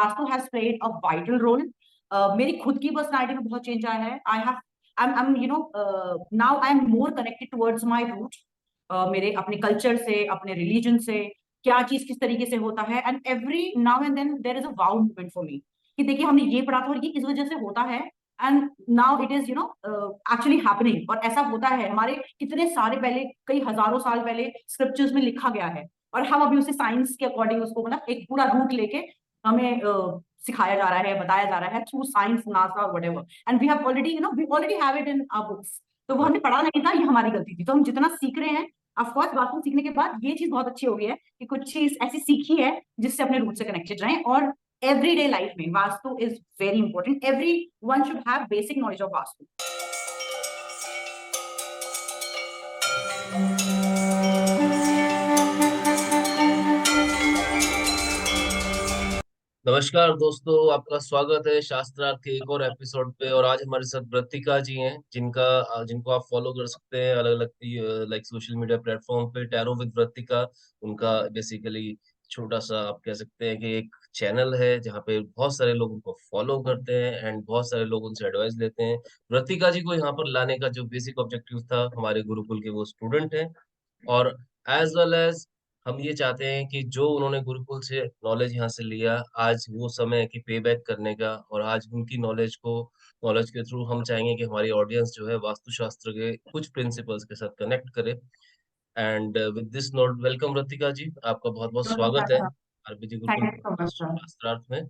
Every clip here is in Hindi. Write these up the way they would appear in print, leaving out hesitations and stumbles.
Vastu has played a vital role. मेरी खुद की पर्सनालिटी में बहुत चेंज आया है। I am now I am more connected towards my root. मेरे अपने कल्चर से, अपने रिलीजन से, क्या चीज किस तरीके से होता है। And every now and then there is a wow movement for me कि देखिए हमने ये पढ़ा था और ये इस वजह से होता है। And now it is actually happening. और ऐसा होता है हमारे कितने सारे पहले, कई हजारों साल पहले स्क्रिप्चर्स में लिखा गया है। और हम अभी उसे साइंस के अकॉर्डिंग उसको मतलब एक पूरा रूट लेके हमें सिखाया जा रहा है, बताया जा रहा है थ्रू साइंस, नासा और whatever. And we have already we already have it in our books. तो वो हमने पढ़ा नहीं था, ये हमारी गलती थी। तो हम जितना सीख रहे हैं, ऑफ कोर्स वास्तु सीखने के बाद ये चीज बहुत अच्छी हो गई है कि कुछ चीज ऐसी सीखी है जिससे अपने रूट से कनेक्टेड रहें। और एवरीडे लाइफ में vastu is very important. Every one should have basic knowledge of vastu. नमस्कार दोस्तों, आपका स्वागत है शास्त्रार्थ के एक और एपिसोड पे। और आज हमारे साथ वृत्तिका जी हैं, जिनको आप फॉलो कर सकते हैं अलग अलग लाइक सोशल मीडिया प्लेटफॉर्म पे। टैरो विद वृत्तिका उनका बेसिकली छोटा सा आप कह सकते हैं कि एक चैनल है जहाँ पे बहुत सारे लोग उनको फॉलो करते हैं एंड बहुत सारे लोग उनसे एडवाइस लेते हैं। वृत्तिका जी को यहाँ पर लाने का जो बेसिक ऑब्जेक्टिव था, हमारे गुरुकुल के वो स्टूडेंट हैं और एज वेल एज हम ये चाहते हैं कि जो उन्होंने गुरुकुल से नॉलेज यहाँ से लिया, आज वो समय है कि पे बैक करने का। और आज उनकी नॉलेज के थ्रू हम चाहेंगे कि हमारी ऑडियंस जो है वास्तुशास्त्र के कुछ प्रिंसिपल्स के साथ कनेक्ट करे। And with this note, welcome Ratika ji, आपका बहुत बहुत स्वागत है RBG thank Gurukul you so much sir. शास्त्रार्थ में।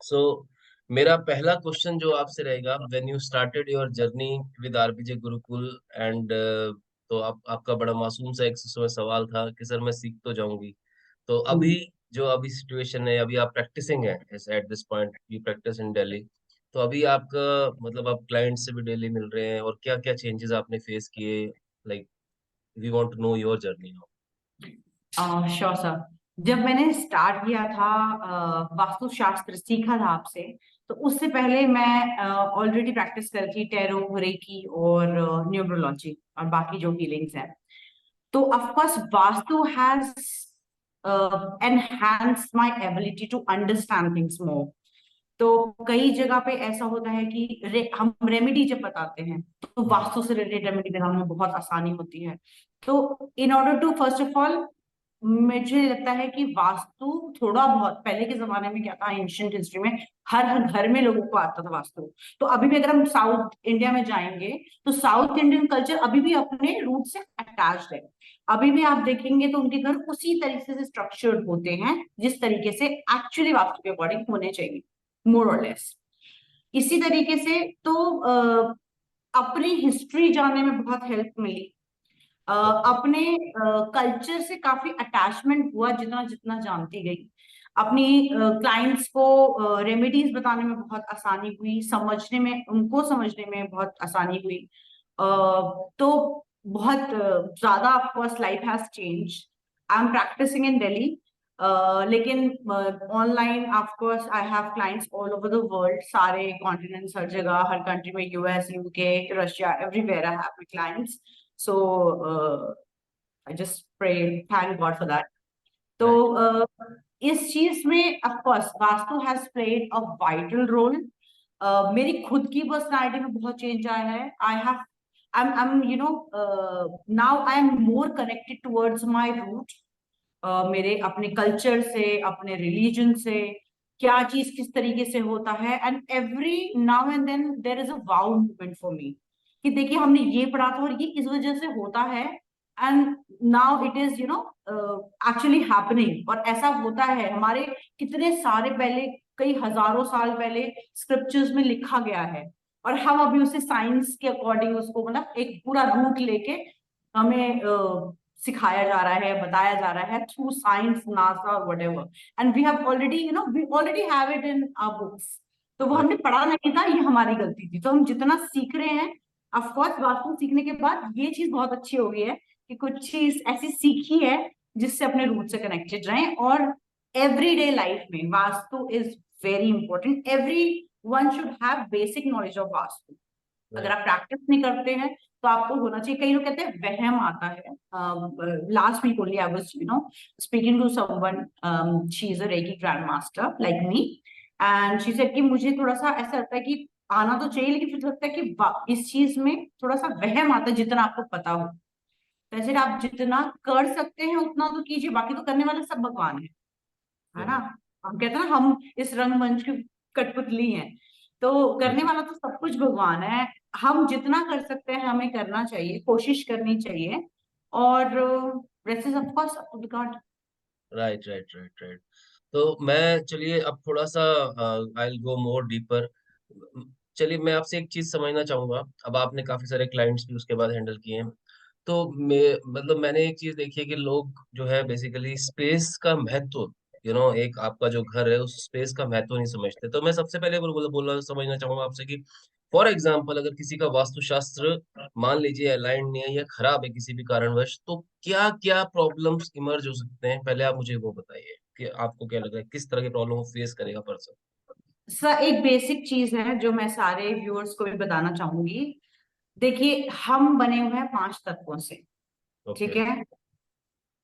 सो मेरा पहला क्वेश्चन जो आपसे रहेगा, when you started your journey with RBJ Gurukul and तो आपका बड़ा मासूम सा एक समय सवाल था कि सर मैं सीख तो जाऊंगी, तो अभी सिचुएशन है, अभी आप प्रैक्टिसिंग है eight this point, you practice in Delhi. तो अभी आपका मतलब आप क्लाइंट से भी डेली मिल रहे हैं और क्या क्या चेंजेस आपने फेस किए, like we want to know your journey now. Sure sir. जब मैंने स्टार्ट किया था वास्तुशास्त्र सीखा था आपसे, तो उससे पहले मैं ऑलरेडी प्रैक्टिस कर थी टैरो, रेकी और न्यूमरोलॉजी और बाकी जो हीलिंग्स हैं। तो of course vastu has enhanced my ability to understand things more. तो कई जगह पे ऐसा होता है कि हम रेमेडी जब बताते हैं तो वास्तु से रिलेटेड रेमेडी बनाने में बहुत आसानी होती है। तो in order to first of all, मुझे लगता है कि वास्तु थोड़ा बहुत पहले के जमाने में क्या था, एंशियंट हिस्ट्री में हर हर घर में लोगों को आता था वास्तु। तो अभी भी अगर हम साउथ इंडिया में जाएंगे तो साउथ इंडियन कल्चर अभी भी अपने रूट से अटैच्ड है। अभी भी आप देखेंगे तो उनके घर उसी तरीके से स्ट्रक्चर्ड होते हैं जिस तरीके से एक्चुअली वास्तु के अकॉर्डिंग होने चाहिए, मोर और लेस। इसी तरीके से तो अपनी हिस्ट्री जानने में बहुत हेल्प मिली। अपने कल्चर से काफी अटैचमेंट हुआ जितना जितना जानती गई। अपनी क्लाइंट्स को रेमेडीज बताने में बहुत आसानी हुई, समझने में, उनको समझने में बहुत आसानी हुई। तो बहुत ज्यादा of course life has change. I am practising in Delhi, लेकिन online of course I have clients all over the world, सारे कॉन्टिनेंट्स, हर जगह, हर कंट्री में, US, UK, Russia, everywhere I have my clients. So I just pray, thank God for that. तो राइट। इस चीज में of course vastu has played a vital role. मेरी खुद की पर्सनालिटी में बहुत चेंज आया है। I'm now I am more connected towards my root। मेरे अपने कल्चर से, अपने रिलीजन से, क्या चीज किस तरीके से होता है। And every now and then there is a wow movement for me कि देखिए हमने ये पढ़ा था और ये इस वजह से होता है। And now it is actually happening. और ऐसा होता है हमारे कितने सारे पहले, कई हजारों साल पहले स्क्रिप्चर्स में लिखा गया है। और हम अभी उसे साइंस के अकॉर्डिंग उसको मतलब एक पूरा रूट लेके हमें सिखाया जा रहा है, बताया जा रहा है थ्रू साइंस, नासा और whatever. And we already have it in our books. तो वो हमने पढ़ा नहीं था, ये हमारी गलती थी। तो हम जितना सीख रहे हैं, ऑफ कोर्स वास्तु सीखने के बाद ये चीज बहुत अच्छी हो गई है कि कुछ चीज ऐसी सीखी है जिससे अपने रूट से कनेक्टेड रहें। और एवरीडे लाइफ में vastu is very important. Every one should have basic knowledge of vastu. अगर राइट। आप प्रैक्टिस नहीं करते हैं तो आपको होना चाहिए। कई लोग कहते हैं वहम आता है। Last week only I was speaking to someone, she is a reiki grand master like me, and she said कि मुझे थोड़ा सा ऐसा लगता है कि आना तो चाहिए, लेकिन फिर लगता है कि इस चीज में थोड़ा सा वहम आता है, जितना आपको पता हो। वैसे आप जितना कर सकते हैं उतना तो कीजिए, बाकी तो करने वाले सब भगवान है ना। हम्म, हम कहते हैं ना, हम इस रंगमंच की कठपुतली हैं, तो जी करने जी। वाला तो सब कुछ भगवान है। हम जितना कर सकते हैं हमें करना चाहिए, कोशिश करनी चाहिए। और rest is of course up to the god. Right right right right. तो मैं चलिए अब थोड़ा सा आई गो मोर डीपर। चलिए मैं आपसे एक चीज समझना चाहूंगा। अब आपने काफी सारे क्लाइंट्स भी उसके बाद हैंडल किए हैं, तो मैं मतलब मैंने एक चीज देखी है कि लोग जो है बेसिकली स्पेस का महत्व, एक आपका जो घर है उस स्पेस का महत्व नहीं समझते। तो मैं सबसे पहले बोला समझना चाहूंगा आपसे कि फॉर एग्जाम्पल अगर किसी का वास्तुशास्त्र मान लीजिए अलाइंड नहीं है या खराब है किसी भी कारणवश, तो क्या क्या प्रॉब्लम्स इमर्ज हो सकते हैं, पहले आप मुझे वो बताइए कि आपको क्या लग रहा है किस तरह के प्रॉब्लम फेस करेगा पर्सन। सर एक बेसिक चीज है जो मैं सारे व्यूअर्स को भी बताना चाहूंगी। देखिए, हम बने हुए हैं 5 तत्वों से, ओके। ठीक है।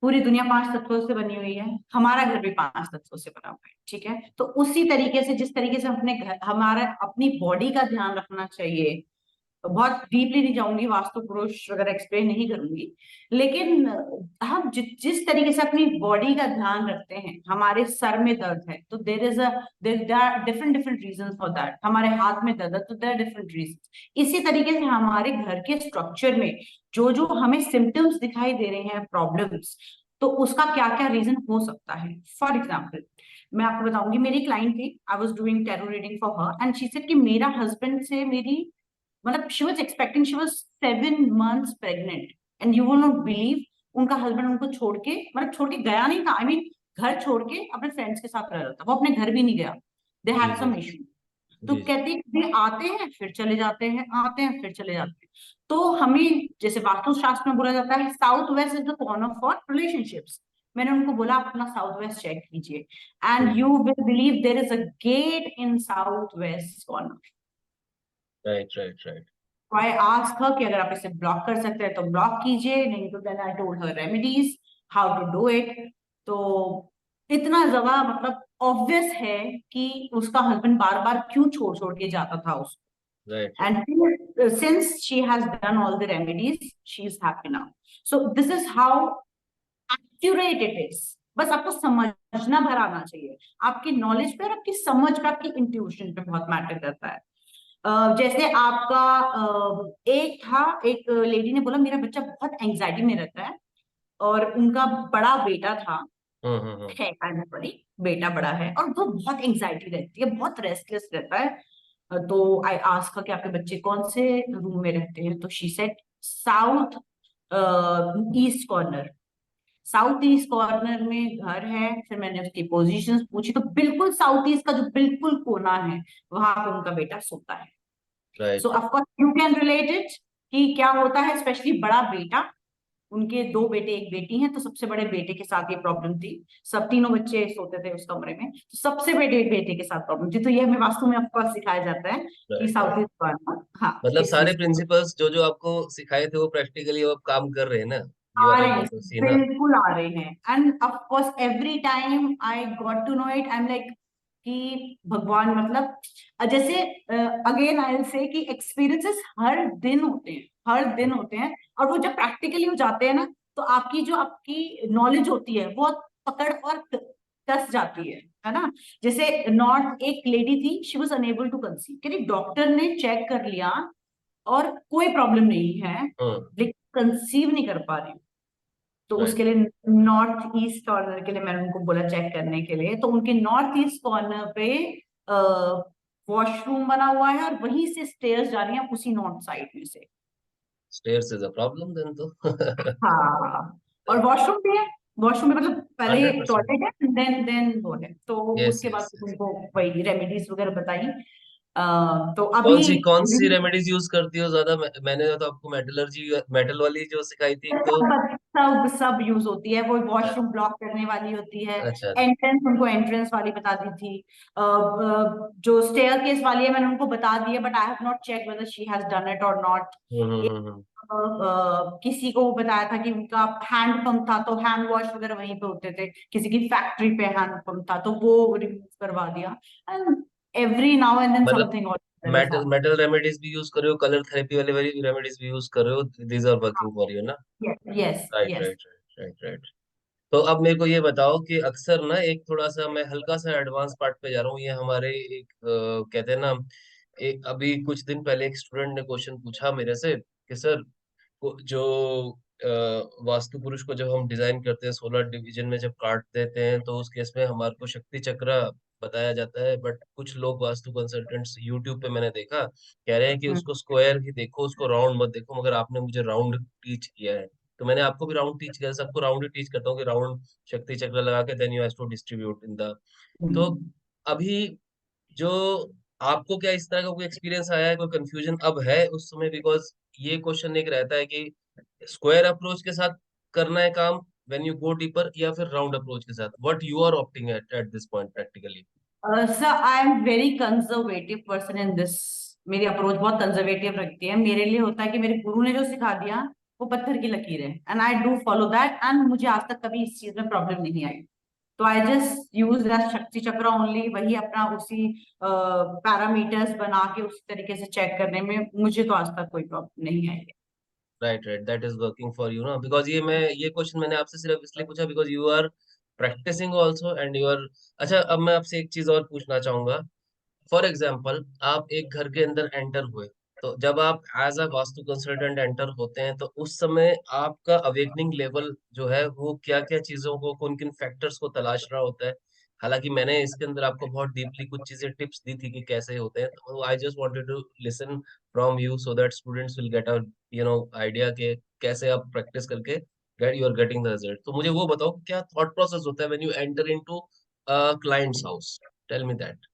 पूरी दुनिया 5 तत्वों से बनी हुई है, हमारा घर भी 5 तत्वों से बना हुआ है, ठीक है। तो उसी तरीके से, जिस तरीके से हम अपने घर, हमारा अपनी बॉडी का ध्यान रखना चाहिए। तो बहुत डीपली नहीं जाऊंगी, वास्तु पुरुष वगैरह एक्सप्लेन नहीं करूंगी, लेकिन हम जिस तरीके से अपनी बॉडी का ध्यान रखते हैं, हमारे सर में दर्द है तो there is a different different reason for that. हमारे हाथ में दर्द है तो देर डिफरेंट रीजन। इसी तरीके से हमारे घर के स्ट्रक्चर में जो जो हमें सिम्टम्स दिखाई दे रहे हैं, प्रॉब्लम्स, तो उसका क्या क्या रीजन हो सकता है। फॉर एग्जाम्पल, मैं आपको बताऊंगी, मेरी क्लाइंट थी, I was doing tarot reading for her, and she said कि मेरा हस्बैंड से मेरी, मतलब she was expecting, she was 7 months pregnant, and you will not believe, उनका हस्बैंड उनको छोड़ के, मतलब छोड़ के गया नहीं था, आई मीन घर छोड़ के अपने फ्रेंड्स के साथ रह रहा था, वो अपने घर भी नहीं गया। दे जी हैड जी सम इशू। तो जी जी। कहते हैं वे आते हैं फिर चले जाते हैं, आते हैं फिर चले जाते हैं। तो हमें, जैसे वास्तुशास्त्र में बोला जाता है, south west is the corner for relationships. मैंने उनको बोला अपना साउथ वेस्ट चेक कीजिए, and you will believe there is a gate in south west corner. Right right right. I ask her कि अगर आप इसे ब्लॉक कर सकते हैं तो ब्लॉक कीजिए, नहीं तो then I told her remedies how to do it. तो इतना ज्यादा मतलब ऑब्वियस है कि उसका हस्बैंड बार बार क्यों छोड़ छोड़ के जाता था उसको। Right right. And since she has done all the remedies, she is happy now. So this is how accurate it is. बस आपको समझना भर आना चाहिए। आपकी नॉलेज पे और आपकी समझ पे, आपकी इंट्यूशन पे बहुत मैटर करता है। जैसे आपका एक था, एक लेडी ने बोला मेरा बच्चा बहुत एंजाइटी में रहता है, और उनका बड़ा बेटा था, हम्म। है kind of बड़ी, बेटा बड़ा है, और वो बहुत एंजाइटी रहती है, बहुत रेस्टलेस रहता है। तो आई आस्क कि आपके बच्चे कौन से रूम में रहते हैं, तो she said south east corner. South east corner में घर है। फिर मैंने उसकी पोजीशंस पूछी, तो बिल्कुल साउथ ईस्ट का जो बिल्कुल कोना है, वहां पे उनका बेटा सोता है। So right of course you can relate it कि क्या होता है, स्पेशली बड़ा बेटा। उनके 2 बेटे एक बेटी हैं, तो सबसे बड़े बेटे के साथ ये प्रॉब्लम थी। सब तीनों बच्चे सोते थे उस कमरे में, तो सबसे बड़े बेटे के साथ प्रॉब्लम थी। तो ये हमें वास्तु में ऑफकोर्स सिखाया जाता है कि right south right. East corner, हाँ, मतलब इस सारे चीज को प्रिंसिपल्स जो जो आपको सिखाए थे वो प्रैक्टिकली अब काम कर रहे हैं ना, ये आ वाला रहे हैं, जो सीन है। बिल्कुल आ रहे हैं। And of course every time I got to know it, I am like कि भगवान, मतलब जैसे अगेन आई विल से कि एक्सपीरियंसेस हर दिन होते हैं, हर दिन होते हैं। और वो जब प्रैक्टिकली हो जाते हैं ना, तो आपकी जो आपकी नॉलेज होती है वो पकड़ और कस जाती है ना। जैसे नॉर्थ एक लेडी थी, she was unable to conceive, कि डॉक्टर ने चेक कर लिया और कोई प्रॉब्लम नहीं है, हम्म। लेकिन कंसीव नहीं कर पा रही। तो राइट। उसके लिए नॉर्थ ईस्ट कॉर्नर के लिए मैंने उनको बोला चेक करने के लिए, तो उनके नॉर्थ ईस्ट कॉर्नर पे वॉशरूम बना हुआ है, और वहीं से स्टेयर्स जा रही हैं उसी नॉर्थ साइड में से। Stairs is a problem then तो। हाँ, और वॉशरूम भी है। वॉशरूम में मतलब पहले 100%। टॉयलेट है, देन वो है। तो यस उसके बाद यस यस। उनको वही रेमेडीज वगैरह बताई। तो कौन अभी सी कौन सी रेमेडीज यूज करती हो ज्यादा? मैंने तो आपको मेटलर्जी मेटल वाली जो सिखाई थी एक तो। सब सब यूज होती है। वो वॉशरूम ब्लॉक करने वाली होती है, अच्छा। एंट्रेंस उनको एंट्रेंस वाली बता दी थी। जो स्टेयर केस वाली है मैंने उनको बता दी है, but I have not check whether she has done it or not. Hmm. किसी को वो बताया था कि उनका हैंड पंप था, तो हैंड वॉश वगैरह वहीं पे होते थे, किसी की फैक्ट्री पे हैंड पंप था तो वो रिमूव करवा दिया। And every now and then मतलब समथिंग और इज मेटल मेटल रेमेडीज भी यूज कर रहे हो, कलर थेरेपी वाले रेमेडीज भी यूज कर रहे हो, these are working for you ना? Happening. Yes right yes. Right right right right. तो अब मेरे को ये बताओ कि अक्सर ना, एक थोड़ा सा मैं हल्का सा एडवांस पार्ट पे जा रहा हूँ, ये हमारे एक कहते हैं ना, एक अभी कुछ दिन पहले एक स्टूडेंट ने क्वेश्चन पूछा मेरे से कि सर, जो वास्तु पुरुष को जब हम डिजाइन करते हैं, सोलर डिवीजन में जब काट देते हैं, तो उस केस में हमारे को शक्ति चक्र बताया जाता है, बट कुछ लोग वास्तु कंसल्टेंट्स यूट्यूब पे मैंने देखा कह रहे हैं कि उसको स्क्वायर ही देखो, उसको राउंड मत देखो, मगर आपने मुझे राउंड टीच किया है, तो मैंने आपको भी राउंड टीच किया है, सबको राउंड ही टीच करता हूँ कि राउंड शक्ति चक्र लगा के then you have to distribute in the. तो अभी जो आपको क्या इस तरह का कोई एक्सपीरियंस आया है, कोई कंफ्यूजन अब है उस समय? बिकॉज ये क्वेश्चन एक रहता है कि स्क्वायर अप्रोच के साथ करना है काम व्हेन यू गो डीपर, या फिर राउंड अप्रोच के साथ, what you are opting at this point practically? Sir I am very conservative person in this. मेरी अप्रोच बहुत कंजर्वेटिव रखती है। मेरे लिए होता है कि मेरे गुरु ने जो सिखा दिया वो पत्थर की लकीर है, and I do follow that, and मुझे आज तक कभी इस चीज में प्रॉब्लम नहीं आई। तो आई जस्ट यूज दैट शक्ति चक्र ओनली, वही अपना उसी पैरामीटर्स बना के उसी तरीके से चेक करने में मुझे तो आज तक कोई प्रॉब्लम नहीं आई। Right right, that is working for you ना, बिकॉज ये क्वेश्चन मैंने आपसे सिर्फ इसलिए पूछा because you are practising also and you are. अच्छा, अब मैं आपसे एक चीज और पूछना चाहूंगा। फॉर एग्जाम्पल, आप एक घर के अंदर एंटर हुए, तो जब आप as a vastu consultant enter होते हैं, तो उस समय आपका अवेकनिंग लेवल जो है वो क्या क्या चीजों को, किन किन फैक्टर्स को तलाश रहा होता है? हालांकि मैंने इसके अंदर आपको बहुत डीपली कुछ चीजें टिप्स दी थी कि कैसे होते हैं, तो I just wanted to listen from you so that students will get a idea के कैसे आप प्रैक्टिस करके get you are getting the result. तो मुझे वो बताओ कि क्या थॉट प्रोसेस होता है when you enter into clients house? Tell me that.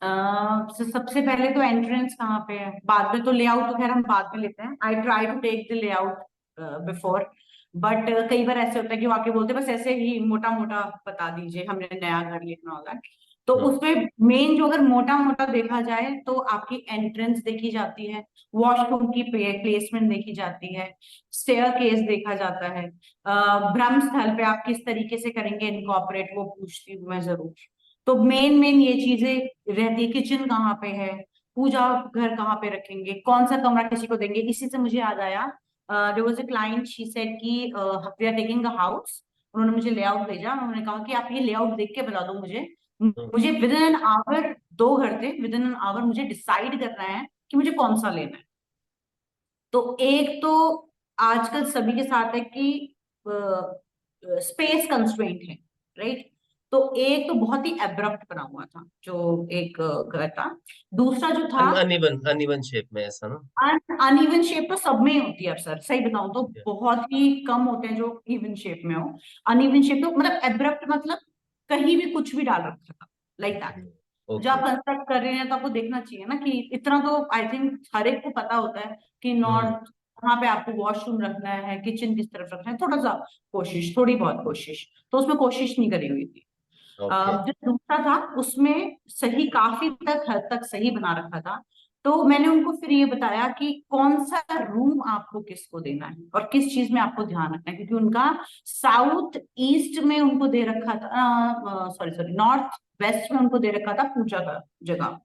सबसे पहले तो एंट्रेंस कहाँ पे है, बाद में तो लेआउट तो खैर हम बाद में लेते हैं। I try to take the layout before, but कई बार ऐसे होता है कि वो आके बोलते हैं बस ऐसे ही मोटा मोटा बता दीजिए, हमने नया घर लिखना होगा। तो उसमें मेन जो अगर मोटा मोटा देखा जाए तो आपकी एंट्रेंस देखी जाती है, वॉशरूम की प्लेसमेंट देखी जाती है, स्टेयर केस देखा जाता है, ब्रह्म स्थल पे आप किस तरीके से करेंगे इनकॉर्पोरेट, वो पूछती हूँ मैं जरूर। तो मेन मेन ये चीजें रहती है। किचन कहाँ पे है, पूजा घर कहाँ पे रखेंगे, कौन सा कमरा किसी को देंगे। इसी से मुझे याद आया, there was a client, she said कि we are taking a house. उन्होंने मुझे लेआउट भेजा, उन्होंने कहा कि आप ये लेआउट देख के बता दो मुझे। मुझे विद इन एन आवर, दो घर थे, विद इन एन आवर मुझे डिसाइड करना है कि मुझे कौन सा लेना है। तो एक तो आजकल सभी के साथ है कि स्पेस कंस्ट्रेंट है, राइट। तो एक तो बहुत ही एब्रप्ट बना हुआ था जो एक घर था। दूसरा जो था अनइवन अनइवन शेप में ऐसा ना? अनइवन शेप, तो सब में ही होती है। अब सर सही बताऊं तो Yeah. बहुत ही कम होते हैं जो इवन शेप में हो। अनइवन शेप तो मतलब एब्रप्ट मतलब कहीं भी कुछ भी डाल रखा था, लाइक दैट। जब ओके। आप कंस्ट्रक्ट कर रहे हैं तो आपको देखना चाहिए ना कि इतना तो आई थिंक हर एक को पता होता है कि हम्म। नॉर्थ कहाँ पे आपको वॉशरूम रखना है, किचन किस तरफ रखना है। थोड़ा सा कोशिश, थोड़ी बहुत कोशिश, तो उसमें कोशिश नहीं करी हुई थी। ओके। जो दूसरा था उसमें सही, काफी तक हद तक सही बना रखा था। तो मैंने उनको फिर ये बताया कि कौन सा रूम आपको किसको देना है और किस चीज में आपको ध्यान रखना है, क्योंकि उनका साउथ ईस्ट में उनको दे रखा था, सॉरी सॉरी, नॉर्थ वेस्ट में उनको दे रखा था पूजा का जगह।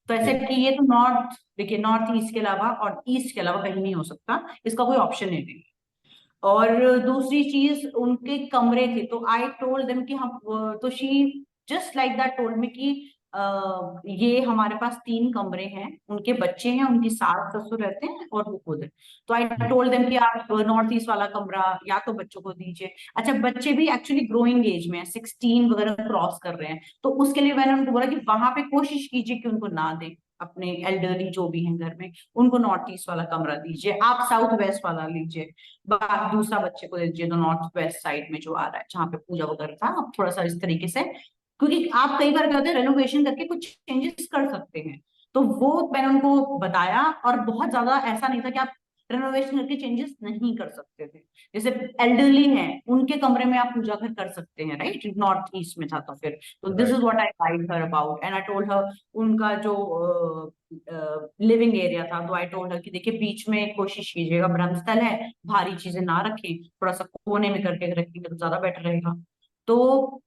तो ऐसे ठीक। कि ये तो नॉर्थ, देखिए नॉर्थ ईस्ट के अलावा और ईस्ट के अलावा कहीं नहीं हो सकता, इसका कोई ऑप्शन नहीं। और दूसरी चीज उनके कमरे थे, तो आई टोल्ड देम कि हम, तो she just like that told me कि ये हमारे पास तीन कमरे हैं, उनके बच्चे हैं, उनकी सास ससुर रहते हैं और वो खुद है। तो आई टोल्ड देम कि आप नॉर्थ ईस्ट वाला कमरा या तो बच्चों को दीजिए। अच्छा, बच्चे भी एक्चुअली ग्रोइंग एज में है, 16 वगैरह क्रॉस कर रहे हैं, तो उसके लिए मैंने उनको बोला कि वहां पे कोशिश कीजिए कि उनको ना दें, अपने एल्डरली जो भी हैं घर में उनको नॉर्थ ईस्ट वाला कमरा दीजिए, आप साउथ वेस्ट वाला लीजिए। दूसरा बच्चे को दे दीजिए तो नॉर्थ वेस्ट साइड में जो आ रहा है जहाँ पे पूजा वगैरह था, आप थोड़ा सा इस तरीके से, क्योंकि आप कई बार क्या होता है रेनोवेशन करके कुछ चेंजेस कर सकते हैं। तो वो मैंने उनको बताया, और बहुत ज्यादा ऐसा नहीं था कि आप रेनोवेशन करके चेंजेस नहीं कर सकते थे। जैसे एल्डरली हैं, उनके कमरे में आप पूजा घर कर सकते हैं, राइट? नॉर्थ ईस्ट में था तो फिर, तो this is right what I guide her about and I told हर उनका जो लिविंग एरिया था, तो आई टोल्ड हर कि देखिए बीच में कोशिश कीजिएगा, ब्रह्मस्थल है, भारी चीजें ना रखें, थोड़ा सा कोने में करके रखेंगे तो ज्यादा बेटर रहेगा। तो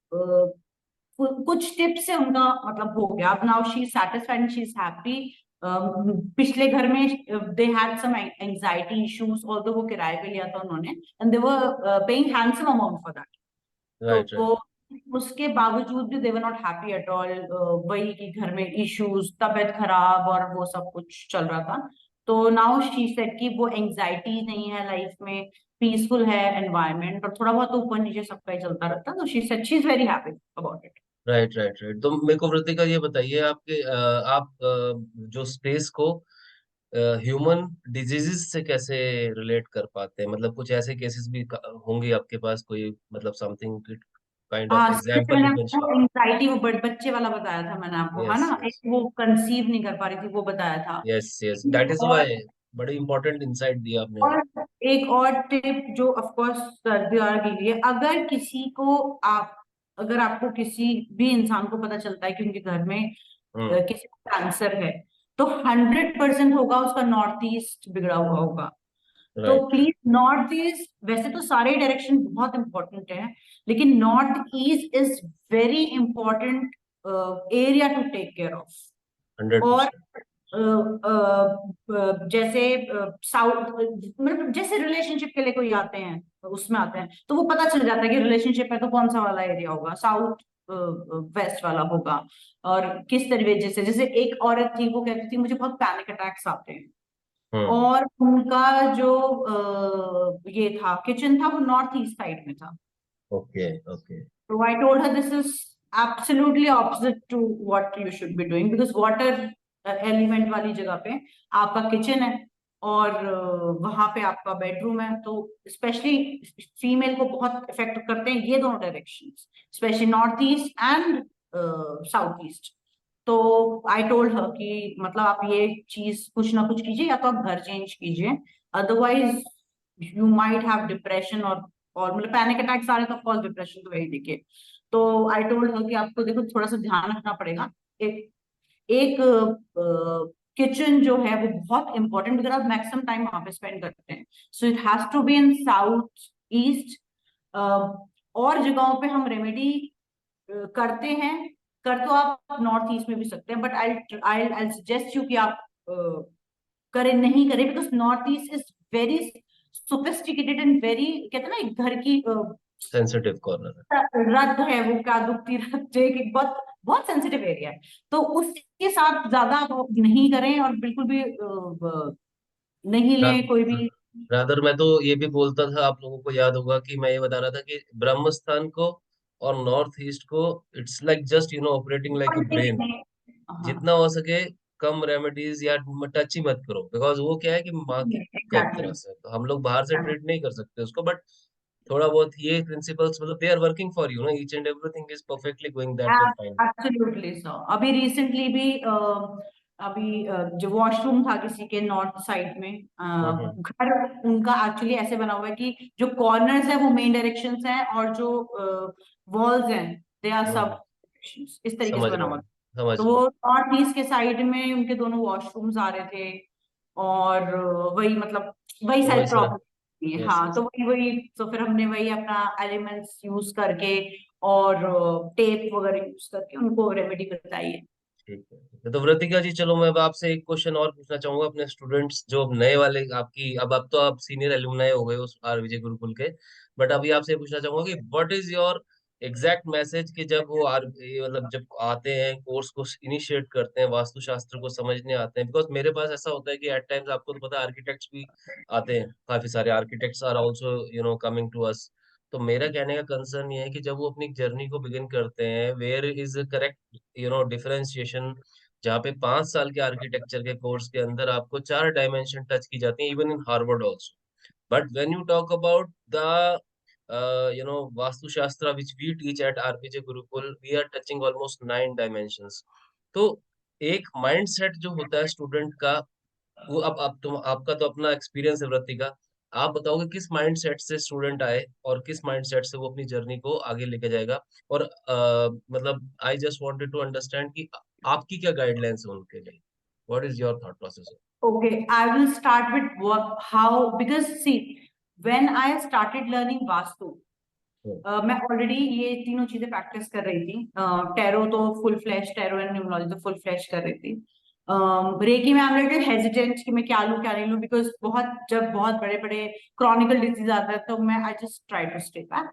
कुछ टिप्स से उनका मतलब हो गया। अब now she is satisfied and she is happy. पिछले घर में they had some anxiety issues, although वो किराए पे लिया था उन्होंने, and they were paying handsome amount for that. Right तो राइट उसके बावजूद भी they were not happy at all. वही कि घर में इश्यूज, तबीयत खराब और वो सब कुछ चल रहा था। तो नाउ शी सेड कि वो एंजाइटी नहीं है लाइफ में, पीसफुल है एनवायरनमेंट, और थोड़ा बहुत ऊपर नीचे सबका ही चलता रहता है। तो she said she is very happy about it. Right right right. तो मेरे को वृत्तिका ये बताइए, आपके आप जो स्पेस को ह्यूमन डिजीजेस से कैसे रिलेट कर पाते हैं? मतलब कुछ ऐसे केसेस भी होंगे आपके पास, कोई मतलब समथिंग काइंड ऑफ हाँ, जैसे एग्जांपल मैंने यू कैन आपको शेयर? एंग्जाइटी, वो बच्चे वाला बताया था मैंने आपको, है यस ना, एक यस वो कंसीव नहीं कर पा रही थी, वो बताया था। यस यस, दैट इज और व्हाई बड़ी इंपॉर्टेंट इंसाइट दिया आपने। और एक और टिप जो ऑफ कोर्स सर्दी और के लिए, अगर किसी को आप, अगर आपको किसी भी इंसान को पता चलता है कि उनके घर में हम्म। किसी को कैंसर है, तो 100% होगा उसका नॉर्थ ईस्ट बिगड़ा हुआ होगा। तो राइट प्लीज नॉर्थ ईस्ट, वैसे तो सारे डायरेक्शन बहुत इंपॉर्टेंट है, लेकिन north east is very important area to take care of. Hundred और परसेंट जैसे साउथ, मतलब जैसे रिलेशनशिप के लिए कोई आते हैं, उसमें आते हैं, तो वो पता चल जाता है कि रिलेशनशिप है तो कौन सा वाला एरिया होगा, साउथ वेस्ट वाला होगा। और किस तरीके से, जैसे एक औरत थी वो कहती थी मुझे बहुत पैनिक अटैक्स आते हैं, हम्म। और उनका जो ये था किचन था वो नॉर्थ ईस्ट साइड में था। Okay okay. तो I told her this is absolutely opposite to what you should be doing, because water element वाली जगह पे आपका किचन है, और वहां पे आपका बेडरूम है, तो स्पेशली फीमेल को बहुत इफेक्ट करते हैं ये दोनों directions, specially north east and south east. तो आई टोल्ड हर कि मतलब आप ये चीज कुछ ना कुछ कीजिए, या तो आप घर चेंज कीजिए, otherwise you might have depression, और मतलब पैनिक अटैक्स आ रहे तो ऑफकोर्स डिप्रेशन तो वही देखिए। तो आई टोल्ड हर कि आपको देखो थोड़ा सा ध्यान रखना पड़ेगा। एक एक किचन जो है वो बहुत इंपॉर्टेंट, बिकॉज आप मैक्सिमम टाइम वहां पे स्पेंड करते हैं, so it has to be in south east. और जगहों पे हम रेमेडी करते हैं, कर तो आप नॉर्थ ईस्ट में भी सकते हैं, but I I I suggest you कि आप करें, नहीं करें, because north east is very sophisticated and very, कहते हैं ना एक घर की सेंसिटिव कॉर्नर है। रद्द है वो, क्या दुखती रद्द है, कि बहुत बहुत सेंसिटिव एरिया है। तो उसके साथ ज्यादा आप नहीं करें, और बिल्कुल भी नहीं लें कोई भी। रादर मैं तो ये भी बोलता था, आप लोगों को याद होगा कि मैं ये बता रहा था कि ब्रह्म स्थान को और नॉर्थ ईस्ट को, it's like just operating like a brain. हाँ, जितना हो सके कम रेमेडीज या टच ही मत करो, बिकॉज वो क्या है कि माँ की का एक एग्जैक्टली। तरह से, तो हम लोग बाहर से ट्रीट नहीं कर सकते उसको, बट थोड़ा बहुत ये प्रिंसिपल्स मतलब they are working for you ना, each and everything is perfectly going that way fine. Absolutely so. अभी रिसेंटली भी अभी जो वॉशरूम था किसी के नॉर्थ साइड में, हम्म। घर उनका एक्चुअली ऐसे बना हुआ है कि जो कॉर्नर्स है वो मेन डायरेक्शंस हैं, और जो वॉल्स हैं दे आर सब हम्म। directions, इस तरीके से समझ बना रहा हुआ है। हूँ समझ तो रहा वो हूँ। नॉर्थ ईस्ट के साइड में उनके दोनों वॉशरूम्स आ रहे थे, और वही मतलब वही तो सारी वही सारा। प्रॉब्लम। यस हाँ, यस। तो वही वही तो फिर हमने वही अपना एलिमेंट्स यूज करके और टेप वगैरह यूज करके उनको रेमेडी बताई है। ठीक है, तो वृतिका जी चलो मैं अब आपसे एक क्वेश्चन और पूछना चाहूंगा, अपने स्टूडेंट्स जो अब नए वाले आपकी, अब तो आप सीनियर एलुमनाई हो गए उस आर विजय गुरुकुल के, बट अभी आपसे ये पूछना चाहूंगा कि what is your exact message कि जब वो ये मतलब जब आते हैं कोर्स को इनिशिएट करते हैं, वास्तुशास्त्र को समझने आते हैं, बिकॉज मेरे पास ऐसा होता है कि एट टाइम्स आपको तो पता है आर्किटेक्ट्स भी आते हैं, काफी सारे architects are also coming to us. तो मेरा कहने का कंसर्न ये है कि जब वो अपनी जर्नी को बिगिन करते हैं, वेयर इज करेक्ट डिफरेंशिएशन, जहाँ पे 5 साल के आर्किटेक्चर के कोर्स के अंदर आपको 4 डायमेंशन टच की जाती है, even in Harvard also. But when you talk about the Vastushastra which we teach at RPJ Gurukul, we are touching almost 9 dimensions. तो एक माइंडसेट जो होता है स्टूडेंट का, वो अब तुम आपका तो अपना एक्सपीरियंस है वृत्ति का, आप बताओगे किस माइंडसेट से स्टूडेंट आए और किस माइंडसेट से वो अपनी जर्नी को आगे लेके जाएगा। और मतलब I just wanted to understand कि आपकी क्या गाइडलाइंस है उनके लिए, what is your thought process. Okay, I will start with what, how, because see, when I started learning Vastu, मैं ऑलरेडी ये तीनों चीजें प्रैक्टिस कर रही थी। टैरो तो full flash, tarot and numerology तो फुल फ्लैश कर रही थी। रेकी में आई एम लिटिल हेजिटेंट कि मैं क्या लूं क्या नहीं लूं, बिकॉज जब बहुत बड़े बड़े क्रॉनिकल डिजीज आता है तो मैं I just try to stay back.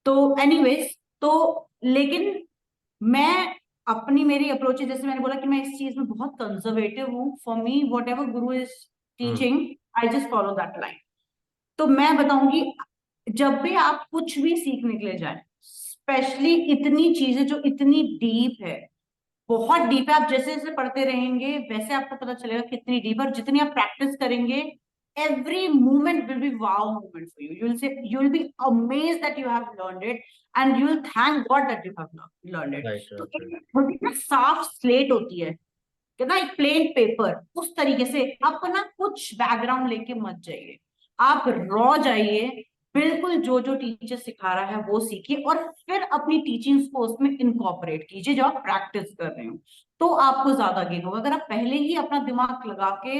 तो एनीवेज, तो लेकिन मैं अपनी मेरी अप्रोच है, जैसे मैंने बोला कि मैं इस चीज में बहुत कंजर्वेटिव हूँ। For me what ever Guru is hmm. Teaching, I just follow that line. तो मैं बताऊंगी, जब भी आप कुछ भी सीखने के लिए जाए, स्पेशली इतनी चीजें जो इतनी डीप है, बहुत डीप है, आप जैसे जैसे पढ़ते रहेंगे वैसे आपको पता चलेगा कितनी डीप है। और जितनी आप प्रैक्टिस करेंगे, every moment will be wow moment for you. You'll say, you'll be amazed that you have learned it, and you'll thank God that you have learned it. Right तो राइट राइट। एक होती है ना साफ स्लेट होती है, कहना एक प्लेन पेपर, उस तरीके से अपना कुछ बैकग्राउंड लेके मत जाइए। आप रॉ जाइए, बिल्कुल जो जो टीचर सिखा रहा है वो सीखिए, और फिर अपनी टीचिंग्स को उसमें इनकॉर्पोरेट कीजिए जब आप प्रैक्टिस कर रहे हो। तो आपको ज्यादा गेन होगा। अगर आप पहले ही अपना दिमाग लगा के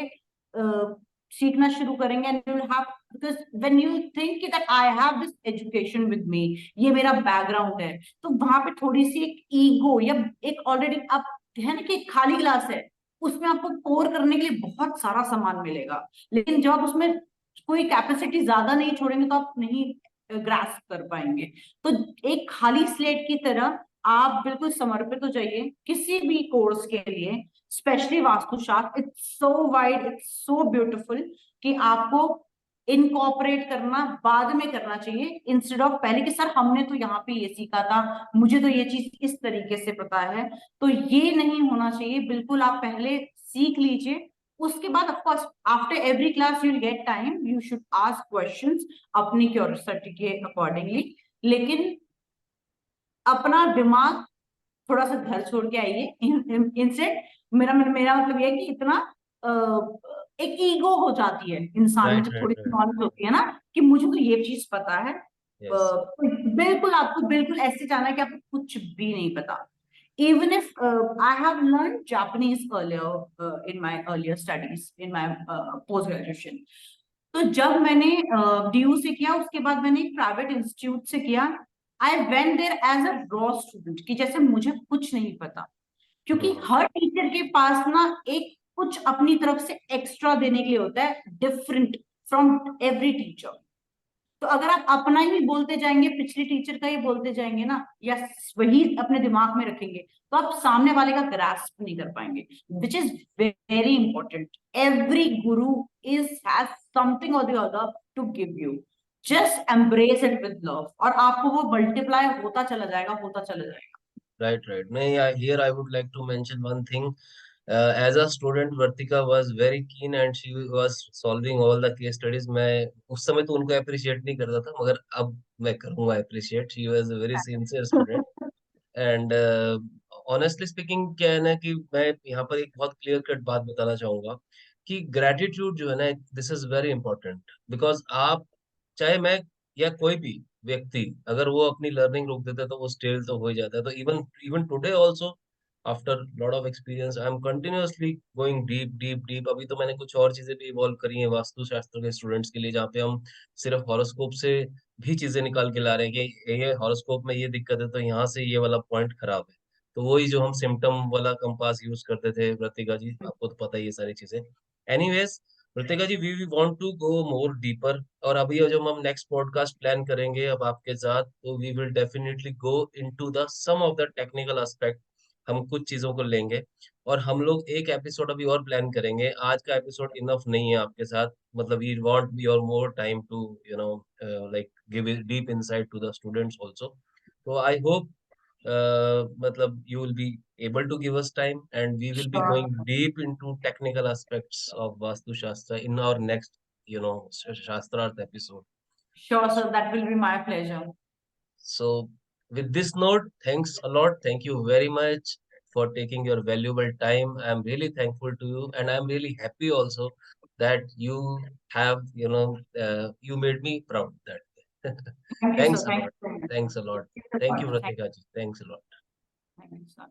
सीखना शुरू करेंगे, and you will have, because when you think that I have this education with me, ये मेरा बैकग्राउंड है, तो वहां पे थोड़ी सी एक ईगो या एक ऑलरेडी आप, है ना कि एक खाली ग्लास है, उसमें आपको पोर करने के लिए बहुत सारा सामान मिलेगा। लेकिन जब आप उसमें कोई कैपेसिटी ज्यादा नहीं छोड़ेंगे तो आप नहीं ग्रास्प कर पाएंगे। तो एक खाली स्लेट की तरह आप बिल्कुल समर्पित हो जाइए किसी भी कोर्स के लिए, specially Vastushastra. It's so wide, it's so beautiful कि आपको इनकॉपरेट करना बाद में करना चाहिए, इंस्टेड ऑफ पहले कि सर हमने तो यहाँ पे ये सीखा था, मुझे तो ये चीज इस तरीके से पता है। तो ये नहीं होना चाहिए, बिल्कुल आप पहले सीख लीजिए। उसके बाद of course after every class you will get time, you should ask questions अपनी क्यूरियोसिटी के अकॉर्डिंगली। लेकिन अपना दिमाग थोड़ा सा घर छोड़ के आइए। इंस्टेंट, मेरा मेरा मतलब ये है कि इतना एक ईगो हो जाती है इंसान में राइट जब राइट थोड़ी सी राइट। नॉलेज होती है ना, कि मुझे तो ये चीज पता है। यस। बिल्कुल आपको बिल्कुल ऐसे जाना है कि आपको कुछ भी नहीं पता। even if I have learned Japanese earlier, in my earlier studies, in my post graduation, तो जब मैंने डीयू से किया, उसके बाद मैंने एक प्राइवेट इंस्टीट्यूट से किया। I went there as a raw student, कि जैसे मुझे कुछ नहीं पता, क्योंकि हम्म। हर टीचर के पास ना एक कुछ अपनी तरफ से एक्स्ट्रा देने के लिए होता है, डिफरेंट फ्रॉम एवरी टीचर। तो अगर आप अपना ही बोलते जाएंगे, पिछले टीचर का ही बोलते जाएंगे ना, या वही अपने दिमाग में रखेंगे, तो आप सामने वाले का ग्रास्प नहीं कर पाएंगे, which is very important. Every guru is has something or the other to give you, just embrace it with love, और आपको वो मल्टीप्लाई होता चला जाएगा, होता चला जाएगा। Right, right. No, yeah, here I would like to mention one thing. As a student, Vartika was very keen and she was solving all the case studies. मैं उस समय तो उनको अप्रिशिएट नहीं करता था, मगर अब मैं करूँगा appreciate. She was a very sincere student. And honestly speaking क्या है ना कि मैं यहाँ पर एक बहुत क्लियर कट बात बताना चाहूंगा कि ग्रेटिट्यूड जो है ना, this is very important. Because आप, चाहे मैं या कोई भी व्यक्ति, अगर वो अपनी लर्निंग रोक देता है तो वो स्टेल तो हो ही जाता है। तो even even today also, after lot of experience, I am continuously going deep deep deep. अभी तो मैंने कुछ और चीजें भी इवॉल्व करी हैं वास्तुशास्त्र के स्टूडेंट्स के लिए, जहाँ पे हम सिर्फ हॉरोस्कोप से भी चीजें निकाल के ला रहे हैं कि ये हॉरोस्कोप में ये दिक्कत है तो यहाँ से ये वाला पॉइंट खराब है। तो वही जो हम सिम्टम वाला कंपास यूज करते थे कृतिका जी, आपको तो पता ही ये सारी चीजें। Anyways Kritika ji, we want to go more deeper. और अभी जब हम नेक्स्ट पॉडकास्ट प्लान करेंगे अब आपके साथ, तो we will definitely go into the some of the technical aspect. हम कुछ चीजों को लेंगे और हम लोग एक एपिसोड अभी और प्लान करेंगे। आज का एपिसोड इनफ नहीं है आपके साथ, मतलब we want your more time to you know like give deep insight to the students also. तो आई होप मतलब you will be able to give us time and we will be Sure, going deep into technical aspects of Vastu Shastra in our next, Shastrarth episode. sure, sir, that will be my pleasure. So with this note, thanks a lot. Thank you very much. for taking your valuable time. I'm really thankful to you, and I'm really happy also that you have, you made me proud that day. Thank you, sir. Thanks a Thank lot. you so much, sir. Thanks a lot. It's a Thank you, pleasure. Vratika ji. Thanks a lot. Thank you, sir.